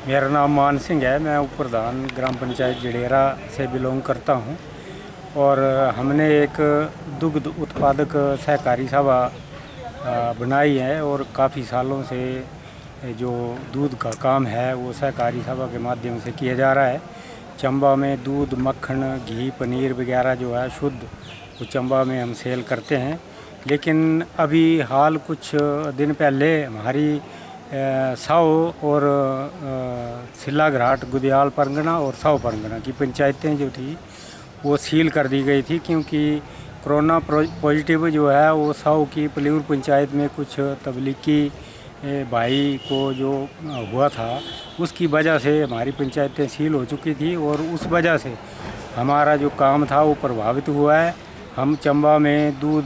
मेरा नाम मान सिंह है। मैं उप प्रधान ग्राम पंचायत जडेरा से बिलोंग करता हूं और हमने एक दुग्ध उत्पादक सहकारी सभा बनाई है और काफ़ी सालों से जो दूध का काम है वो सहकारी सभा के माध्यम से किया जा रहा है। चंबा में दूध, मक्खन, घी, पनीर वगैरह जो है शुद्ध वो चंबा में हम सेल करते हैं। लेकिन अभी हाल कुछ दिन पहले हमारी साओ और सिल्लाघराट, गुदियाल परगना और साओ परगना की पंचायतें जो थी वो सील कर दी गई थी, क्योंकि कोरोना पॉजिटिव जो है वो साओ की पलीउर पंचायत में कुछ तबलीगी भाई को जो हुआ था उसकी वजह से हमारी पंचायतें सील हो चुकी थी और उस वजह से हमारा जो काम था वो प्रभावित हुआ है। हम चंबा में दूध,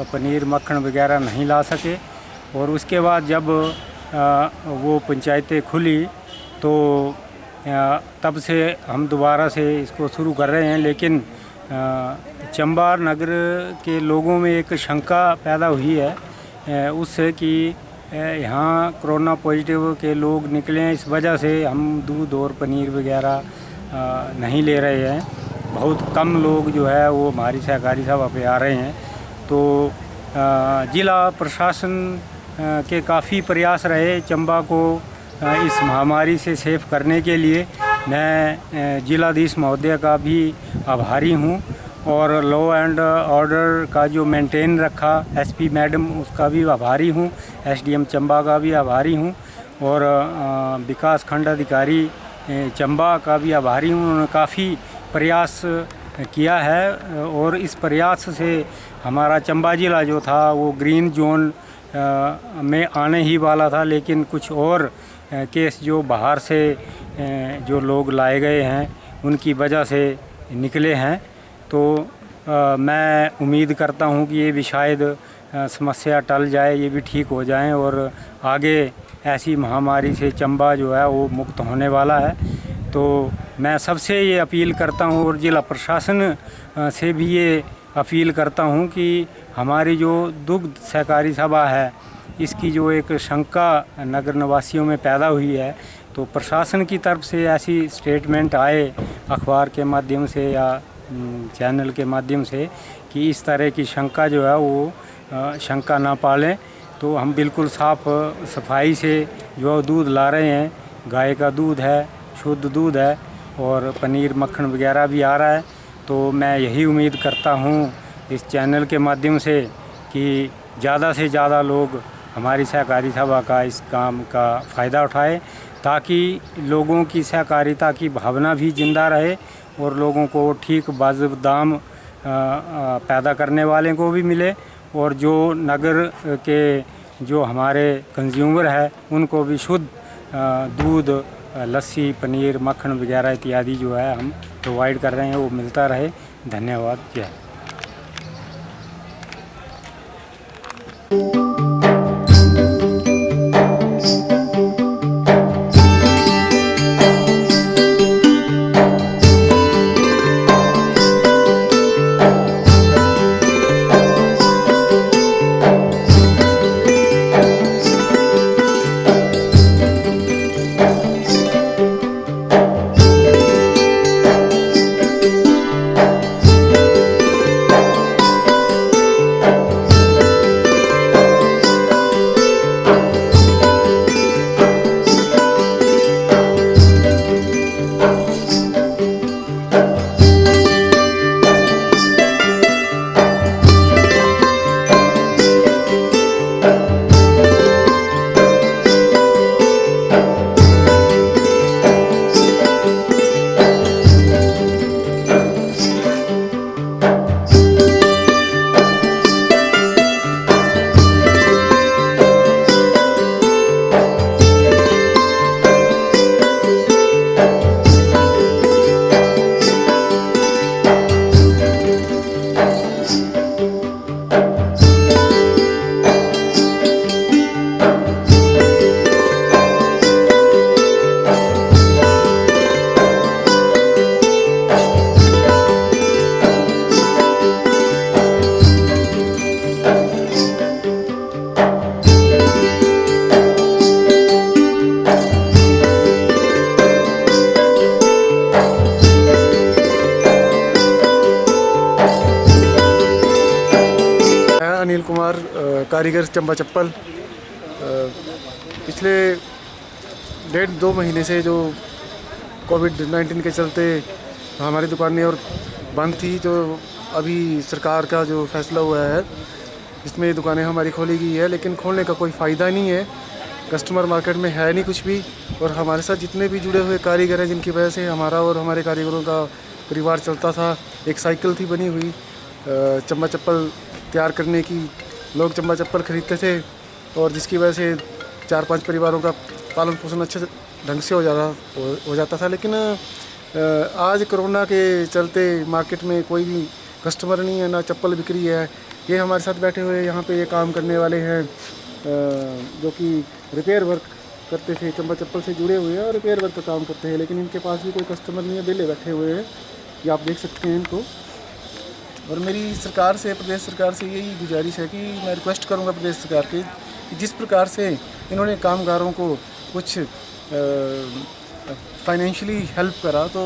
पनीर, मक्खन वगैरह नहीं ला सके और उसके बाद जब वो पंचायतें खुली तो तब से हम दोबारा से इसको शुरू कर रहे हैं। लेकिन चंबा नगर के लोगों में एक शंका पैदा हुई है उससे कि यहाँ कोरोना पॉजिटिव के लोग निकले हैं, इस वजह से हम दूध और पनीर वगैरह नहीं ले रहे हैं। बहुत कम लोग जो है वो हमारी सहकारी सभा पे आ रहे हैं। तो जिला प्रशासन के काफ़ी प्रयास रहे चंबा को इस महामारी से सेफ करने के लिए। मैं जिलाधीश महोदय का भी आभारी हूँ और लॉ एंड ऑर्डर का जो मेंटेन रखा एसपी मैडम उसका भी आभारी हूँ, एसडीएम चंबा का भी आभारी हूँ और विकास खंड अधिकारी चंबा का भी आभारी हूँ। उन्होंने काफ़ी प्रयास किया है और इस प्रयास से हमारा चंबा ज़िला जो था वो ग्रीन जोन में आने ही वाला था, लेकिन कुछ और केस जो बाहर से जो लोग लाए गए हैं उनकी वजह से निकले हैं। तो मैं उम्मीद करता हूं कि ये भी शायद समस्या टल जाए, ये भी ठीक हो जाएं और आगे ऐसी महामारी से चंबा जो है वो मुक्त होने वाला है। तो मैं सबसे ये अपील करता हूं और जिला प्रशासन से भी ये अपील करता हूं कि हमारी जो दुग्ध सहकारी सभा है इसकी जो एक शंका नगर निवासियों में पैदा हुई है, तो प्रशासन की तरफ से ऐसी स्टेटमेंट आए अखबार के माध्यम से या चैनल के माध्यम से कि इस तरह की शंका जो है वो शंका ना पालें। तो हम बिल्कुल साफ़ सफाई से जो दूध ला रहे हैं, गाय का दूध है, शुद्ध दूध है और पनीर, मक्खन वगैरह भी आ रहा है। तो मैं यही उम्मीद करता हूँ इस चैनल के माध्यम से कि ज़्यादा से ज़्यादा लोग हमारी सहकारी सभा का इस काम का फ़ायदा उठाएं, ताकि लोगों की सहकारिता की भावना भी ज़िंदा रहे और लोगों को ठीक वाजिब दाम पैदा करने वाले को भी मिले और जो नगर के जो हमारे कंज्यूमर है उनको भी शुद्ध दूध, लस्सी, पनीर, मक्खन वगैरह इत्यादि जो है हम प्रोवाइड कर रहे हैं वो मिलता रहे। धन्यवाद। जय। कारीगर चंबा चप्पल। पिछले 1.5-2 महीने से जो कोविड-19 के चलते हमारी दुकानें और बंद थी, जो अभी सरकार का जो फैसला हुआ है इसमें दुकानें हमारी खोली गई है, लेकिन खोलने का कोई फ़ायदा नहीं है। कस्टमर मार्केट में है नहीं कुछ भी, और हमारे साथ जितने भी जुड़े हुए कारीगर हैं जिनकी वजह से हमारा और हमारे कारीगरों का परिवार चलता था। एक साइकिल थी बनी हुई चंबा चप्पल तैयार करने की, लोग चंबा चप्पल ख़रीदते थे और जिसकी वजह से 4-5 परिवारों का पालन पोषण अच्छे ढंग से हो जाता था। लेकिन आज कोरोना के चलते मार्केट में कोई भी कस्टमर नहीं है, ना चप्पल बिक्री है। ये हमारे साथ बैठे हुए यहाँ पे ये काम करने वाले हैं जो कि रिपेयर वर्क करते थे, चंबा चप्पल से जुड़े हुए हैं और रिपेयर वर्क का काम करते हैं, लेकिन इनके पास भी कोई कस्टमर नहीं है, बेले बैठे हुए हैं। ये आप देख सकते हैं इनको। और मेरी सरकार से, प्रदेश सरकार से यही गुजारिश है कि मैं रिक्वेस्ट करूँगा प्रदेश सरकार की कि जिस प्रकार से इन्होंने कामगारों को कुछ फाइनेंशियली हेल्प करा, तो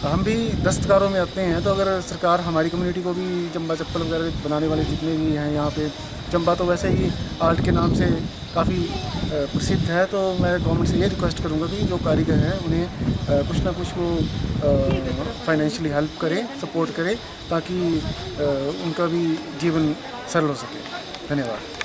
हम भी दस्तकारों में आते हैं। तो अगर सरकार हमारी कम्युनिटी को भी चंबा चप्पल वगैरह बनाने वाले जितने भी हैं यहाँ पे, चंबा तो वैसे ही आर्ट के नाम से काफ़ी प्रसिद्ध है, तो मैं गवर्नमेंट से ये रिक्वेस्ट करूँगा कि जो कारीगर हैं उन्हें कुछ ना कुछ वो फाइनेंशियली हेल्प करें, सपोर्ट करें, ताकि उनका भी जीवन सरल हो सके। धन्यवाद।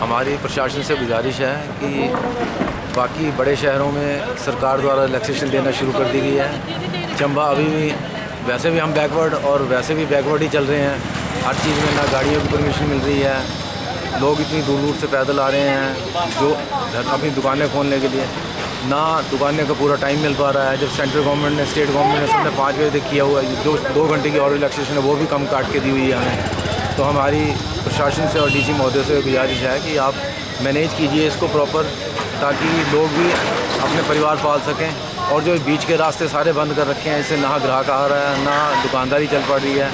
हमारी प्रशासन से गुजारिश है कि बाकी बड़े शहरों में सरकार द्वारा रिलैक्सेशन देना शुरू कर दी गई है। चंबा अभी भी वैसे भी हम बैकवर्ड और वैसे भी बैकवर्ड ही चल रहे हैं। हर चीज़ में ना गाड़ियों की परमिशन मिल रही है, लोग इतनी दूर दूर से पैदल आ रहे हैं जो अपनी दुकानें खोलने के लिए, ना दुकानें का पूरा टाइम मिल पा रहा है। जब सेंट्रल गवर्नमेंट ने, स्टेट गवर्नमेंट ने सबने 5 बजे तक किया हुआ है, जो 2 घंटे की और रिलैक्सेशन है वो भी कम काट के दी हुई है हमें। तो हमारी प्रशासन से और डीसी महोदय से गुजारिश है कि आप मैनेज कीजिए इसको प्रॉपर, ताकि लोग भी अपने परिवार पाल सकें। और जो बीच के रास्ते सारे बंद कर रखे हैं, इससे ना ग्राहक आ रहा है, ना दुकानदारी चल पा रही है।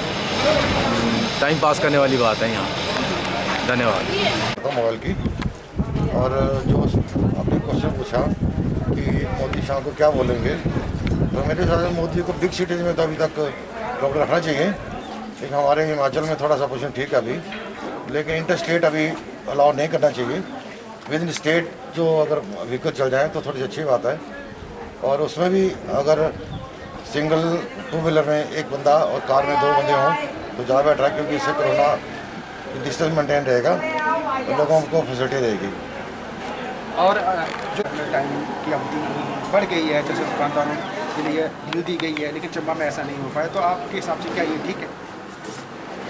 टाइम पास करने वाली बात है यहाँ। धन्यवाद। मोबाइल की, और जो आपने क्वेश्चन पूछा कि मोदी शाह को क्या बोलेंगे, तो मेरे हिसाब से मोदी को बिग सिटीज़ में तो अभी तक लॉकडाउन रखना चाहिए। लेकिन हमारे हिमाचल में थोड़ा सा पोजिशन ठीक है अभी, लेकिन इंटर स्टेट अभी अलाउ नहीं करना चाहिए। विद इन स्टेट जो अगर व्हीकल चल जाए तो थोड़ी सी अच्छी बात है। और उसमें भी अगर सिंगल 2 व्हीलर में 1 बंदा और कार में 2 बंदे हों तो ज़्यादा बेटर है, क्योंकि इससे कोरोना डिस्टेंस मेंटेन रहेगा तो लोगों को फैसिलिटी रहेगी। और जो टाइम की अवधि बढ़ गई है, जैसे दुकानदारों के लिए ढील दी गई है, लेकिन चंबा में ऐसा नहीं हो पाया, तो आपके हिसाब से क्या ये ठीक है?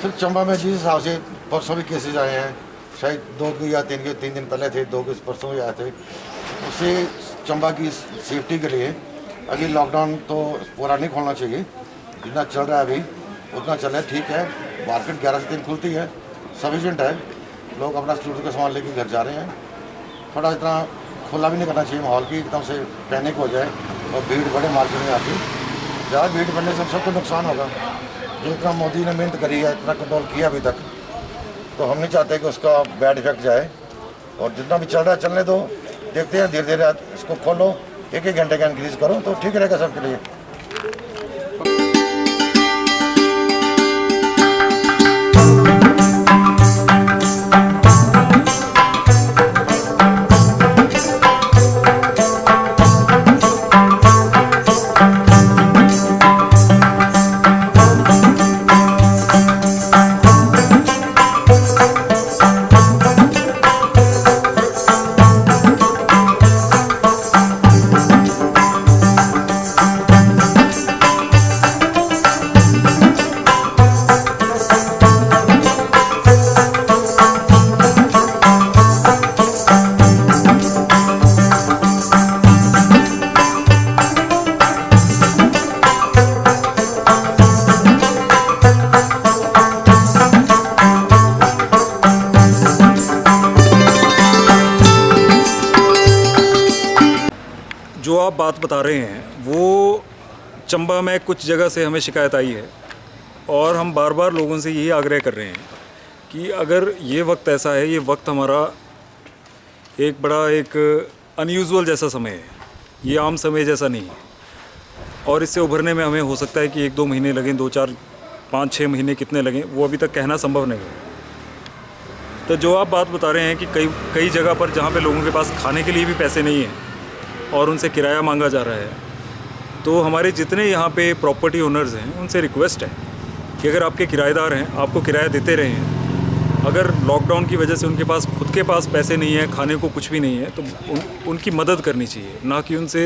सिर्फ चंबा में जिस हिसाब से परसों भी केसेज आए हैं, शायद 2 या 3 दिन पहले थे, 2 केस परसों भी आए थे, उससे चंबा की सेफ्टी के लिए अभी लॉकडाउन तो पूरा नहीं खोलना चाहिए। जितना चल रहा है अभी उतना चले, ठीक है। मार्केट 11 से 3 खुलती है, सफिशेंट है। लोग अपना स्टूडेंट का सामान लेके घर जा रहे हैं। थोड़ा इतना खुला भी नहीं करना चाहिए माहौल की, एकदम से पैनिक हो जाए और भीड़ बढ़े मार्केट में आती। ज़्यादा भीड़ बढ़ने से सबको नुकसान होगा। जो इतना मोदी ने मेहनत करी है, इतना कंट्रोल किया अभी तक, तो हम नहीं चाहते कि उसका बैड इफेक्ट जाए। और जितना भी चल रहा है चलने दो, देखते हैं धीरे धीरे इसको खोलो, 1-1 घंटे का इंक्रीज़ करो तो ठीक रहेगा सबके लिए। बात बता रहे हैं वो चंबा में कुछ जगह से हमें शिकायत आई है और हम बार बार लोगों से यही आग्रह कर रहे हैं कि अगर ये वक्त ऐसा है, ये वक्त हमारा एक बड़ा एक अनयूजुअल जैसा समय है, ये आम समय जैसा नहीं है और इससे उभरने में हमें हो सकता है कि 1-2 महीने लगें, 2, 4, 5, 6 महीने कितने लगें वो अभी तक कहना संभव नहीं है। तो जो आप बात बता रहे हैं कि कई जगह पर जहाँ पे लोगों के पास खाने के लिए भी पैसे नहीं हैं और उनसे किराया मांगा जा रहा है, तो हमारे जितने यहाँ पे प्रॉपर्टी ओनर्स हैं उनसे रिक्वेस्ट है कि अगर आपके किराएदार हैं, आपको किराया देते रहे हैं, अगर लॉकडाउन की वजह से उनके पास खुद के पास पैसे नहीं है, खाने को कुछ भी नहीं है, तो उनकी मदद करनी चाहिए, ना कि उनसे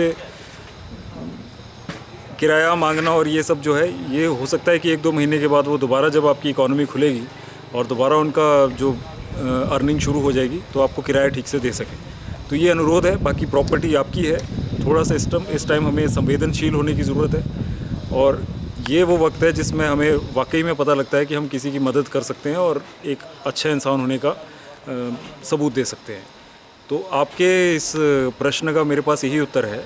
किराया मांगना। और ये सब जो है, ये हो सकता है कि 1-2 महीने के बाद वो दोबारा जब आपकी इकॉनमी खुलेगी और दोबारा उनका जो अर्निंग शुरू हो जाएगी तो आपको किराया ठीक से दे सकें। तो ये अनुरोध है। बाकी प्रॉपर्टी आपकी है, थोड़ा सा इस टाइम हमें संवेदनशील होने की ज़रूरत है और ये वो वक्त है जिसमें हमें वाकई में पता लगता है कि हम किसी की मदद कर सकते हैं और एक अच्छा इंसान होने का सबूत दे सकते हैं। तो आपके इस प्रश्न का मेरे पास यही उत्तर है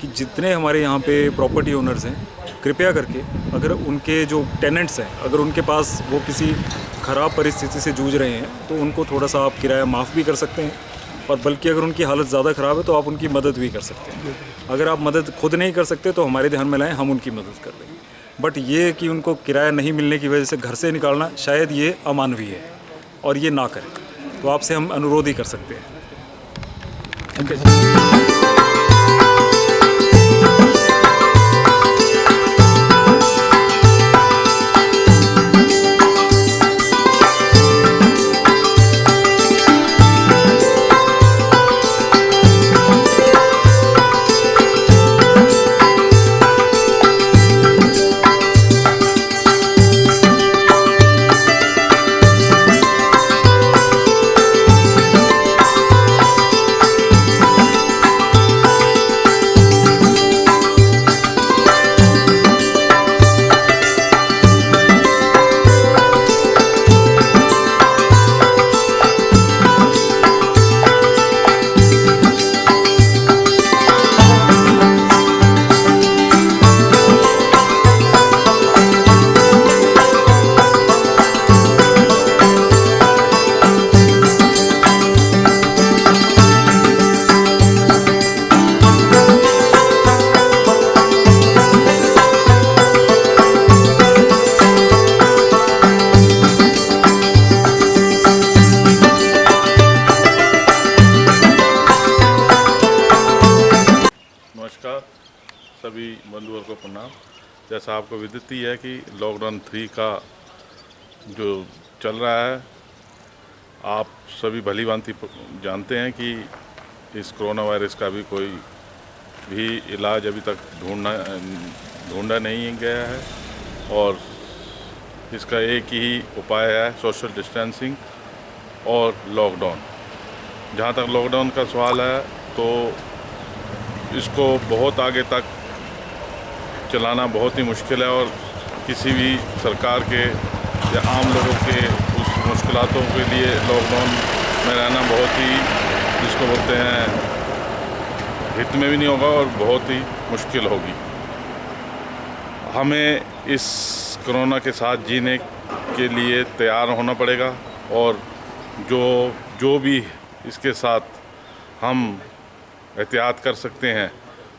कि जितने हमारे यहाँ पे प्रॉपर्टी ओनर्स हैं, कृपया करके अगर उनके जो टेनेंट्स हैं, अगर उनके पास वो किसी ख़राब परिस्थिति से जूझ रहे हैं तो उनको थोड़ा सा आप किराया माफ़ भी कर सकते हैं और बल्कि अगर उनकी हालत ज़्यादा ख़राब है तो आप उनकी मदद भी कर सकते हैं। अगर आप मदद खुद नहीं कर सकते तो हमारे ध्यान में लाएं, हम उनकी मदद कर देंगे। बट ये कि उनको किराया नहीं मिलने की वजह से घर से निकालना शायद ये अमानवीय है और ये ना करें। तो आपसे हम अनुरोध ही कर सकते हैं। Thank you. सभी बंधुओं को प्रणाम। जैसा आपको विदित ही है कि लॉकडाउन 3 का जो चल रहा है, आप सभी भली भांति जानते हैं कि इस कोरोना वायरस का भी कोई भी इलाज अभी तक ढूंढा नहीं गया है और इसका एक ही उपाय है, सोशल डिस्टेंसिंग और लॉकडाउन। जहाँ तक लॉकडाउन का सवाल है तो इसको बहुत आगे तक चलाना बहुत ही मुश्किल है और किसी भी सरकार के या आम लोगों के उस मुश्किलातों के लिए लॉकडाउन में रहना बहुत ही, जिसको बोलते हैं, हित में भी नहीं होगा और बहुत ही मुश्किल होगी। हमें इस कोरोना के साथ जीने के लिए तैयार होना पड़ेगा और जो भी इसके साथ हम एहतियात कर सकते हैं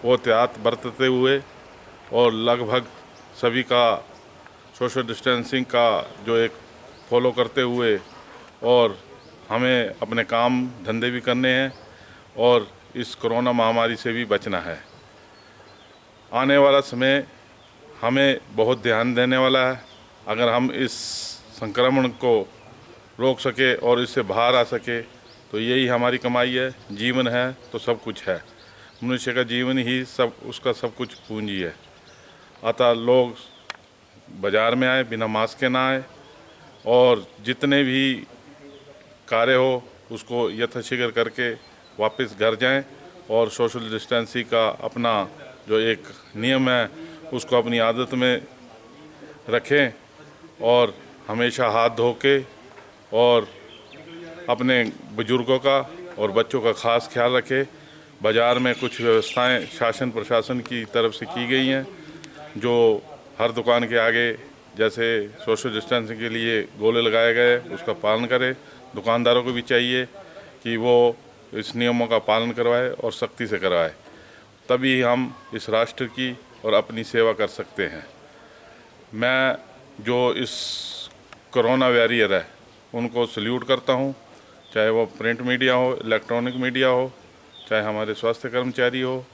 वो एहतियात बरतते हुए और लगभग सभी का सोशल डिस्टेंसिंग का जो एक फॉलो करते हुए और हमें अपने काम धंधे भी करने हैं और इस कोरोना महामारी से भी बचना है। आने वाला समय हमें बहुत ध्यान देने वाला है। अगर हम इस संक्रमण को रोक सके और इससे बाहर आ सके तो यही हमारी कमाई है। जीवन है तो सब कुछ है, मनुष्य का जीवन ही उसका सब कुछ पूंजी है। अतः लोग बाज़ार में आए, बिना मास्क के ना आए और जितने भी कार्य हो उसको यथाशीघ्र करके वापस घर जाएं और सोशल डिस्टेंसिंग का अपना जो एक नियम है उसको अपनी आदत में रखें और हमेशा हाथ धो के और अपने बुजुर्गों का और बच्चों का ख़ास ख्याल रखें बाज़ार में कुछ व्यवस्थाएं शासन प्रशासन की तरफ से की गई हैं, जो हर दुकान के आगे जैसे सोशल डिस्टेंसिंग के लिए गोले लगाए गए, उसका पालन करें। दुकानदारों को भी चाहिए कि वो इस नियमों का पालन करवाए और सख्ती से करवाए, तभी हम इस राष्ट्र की और अपनी सेवा कर सकते हैं। मैं जो इस कोरोना वॉरियर है उनको सल्यूट करता हूँ, चाहे वो प्रिंट मीडिया हो, इलेक्ट्रॉनिक मीडिया हो, चाहे हमारे स्वास्थ्य कर्मचारी हो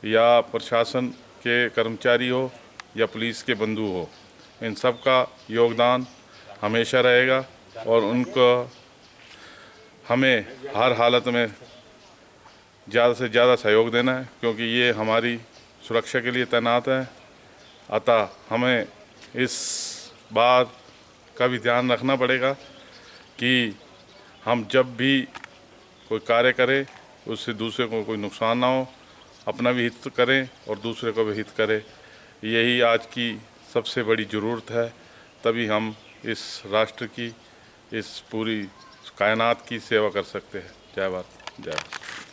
या प्रशासन के कर्मचारी हो या पुलिस के बंधु हो, इन सब का योगदान हमेशा रहेगा और उनको हमें हर हालत में ज़्यादा से ज़्यादा सहयोग देना है, क्योंकि ये हमारी सुरक्षा के लिए तैनात है। अतः हमें इस बात का भी ध्यान रखना पड़ेगा कि हम जब भी कोई कार्य करें उससे दूसरे को कोई नुकसान ना हो, अपना भी हित करें और दूसरे को भी हित करें। यही आज की सबसे बड़ी ज़रूरत है, तभी हम इस राष्ट्र की, इस पूरी कायनात की सेवा कर सकते हैं। जय भारत, जय भारत।